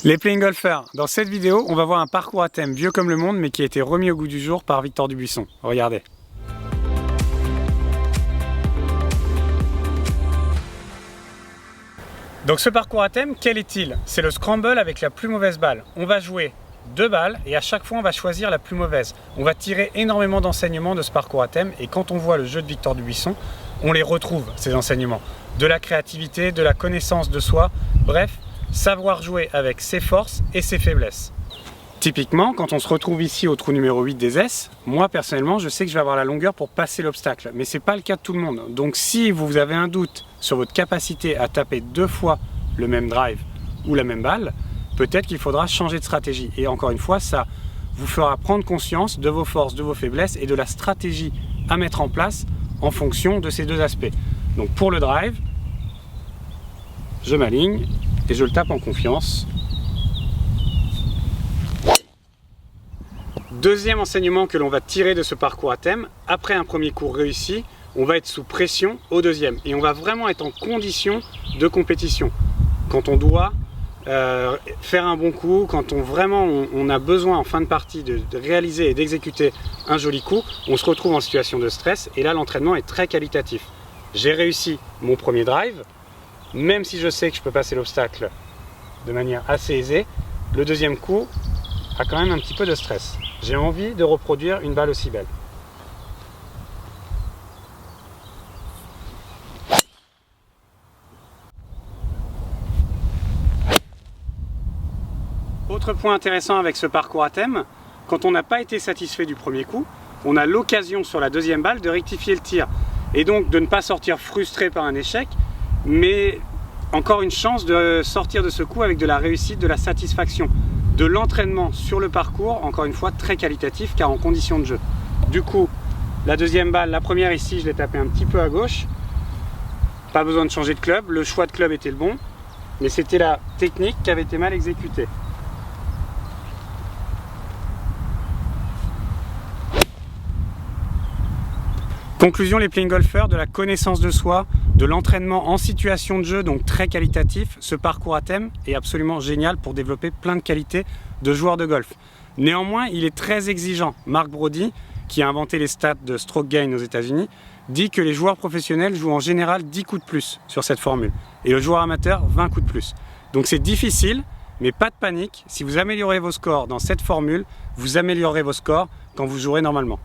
Les playing golfers, dans cette vidéo, on va voir un parcours à thème vieux comme le monde, mais qui a été remis au goût du jour par Victor Dubuisson. Regardez. Donc ce parcours à thème, quel est-il? C'est le scramble avec la plus mauvaise balle. On va jouer 2 balles et à chaque fois on va choisir la plus mauvaise. On va tirer énormément d'enseignements de ce parcours à thème et quand on voit le jeu de Victor Dubuisson, on les retrouve, ces enseignements. De la créativité, de la connaissance de soi, bref, savoir jouer avec ses forces et ses faiblesses. Typiquement, quand on se retrouve ici au trou numéro 8 des S, moi personnellement, je sais que je vais avoir la longueur pour passer l'obstacle, mais ce n'est pas le cas de tout le monde. Donc si vous avez un doute sur votre capacité à taper 2 fois le même drive ou la même balle, peut-être qu'il faudra changer de stratégie. Et encore une fois, ça vous fera prendre conscience de vos forces, de vos faiblesses et de la stratégie à mettre en place en fonction de ces 2 aspects. Donc pour le drive, je m'aligne et je le tape en confiance. Deuxième enseignement que l'on va tirer de ce parcours à thème, après un premier cours réussi, on va être sous pression au deuxième et on va vraiment être en condition de compétition. Quand on doit faire un bon coup, quand on a besoin en fin de partie de réaliser et d'exécuter un joli coup, on se retrouve en situation de stress et là l'entraînement est très qualitatif. J'ai réussi mon premier drive, même si je sais que je peux passer l'obstacle de manière assez aisée, le deuxième coup a quand même un petit peu de stress. J'ai envie de reproduire une balle aussi belle. Autre point intéressant avec ce parcours à thème, quand on n'a pas été satisfait du premier coup, on a l'occasion sur la deuxième balle de rectifier le tir et donc de ne pas sortir frustré par un échec, mais encore une chance de sortir de ce coup avec de la réussite, de la satisfaction, de l'entraînement sur le parcours, encore une fois très qualitatif car en condition de jeu. Du coup, la deuxième balle, la première ici, je l'ai tapée un petit peu à gauche, pas besoin de changer de club, le choix de club était le bon, mais c'était la technique qui avait été mal exécutée. Conclusion, les playing golfers, de la connaissance de soi, de l'entraînement en situation de jeu, donc très qualitatif, ce parcours à thème est absolument génial pour développer plein de qualités de joueurs de golf. Néanmoins, il est très exigeant. Mark Broadie, qui a inventé les stats de stroke gain aux États-Unis, dit que les joueurs professionnels jouent en général 10 coups de plus sur cette formule et le joueur amateur 20 coups de plus. Donc c'est difficile, mais pas de panique. Si vous améliorez vos scores dans cette formule, vous améliorerez vos scores quand vous jouerez normalement.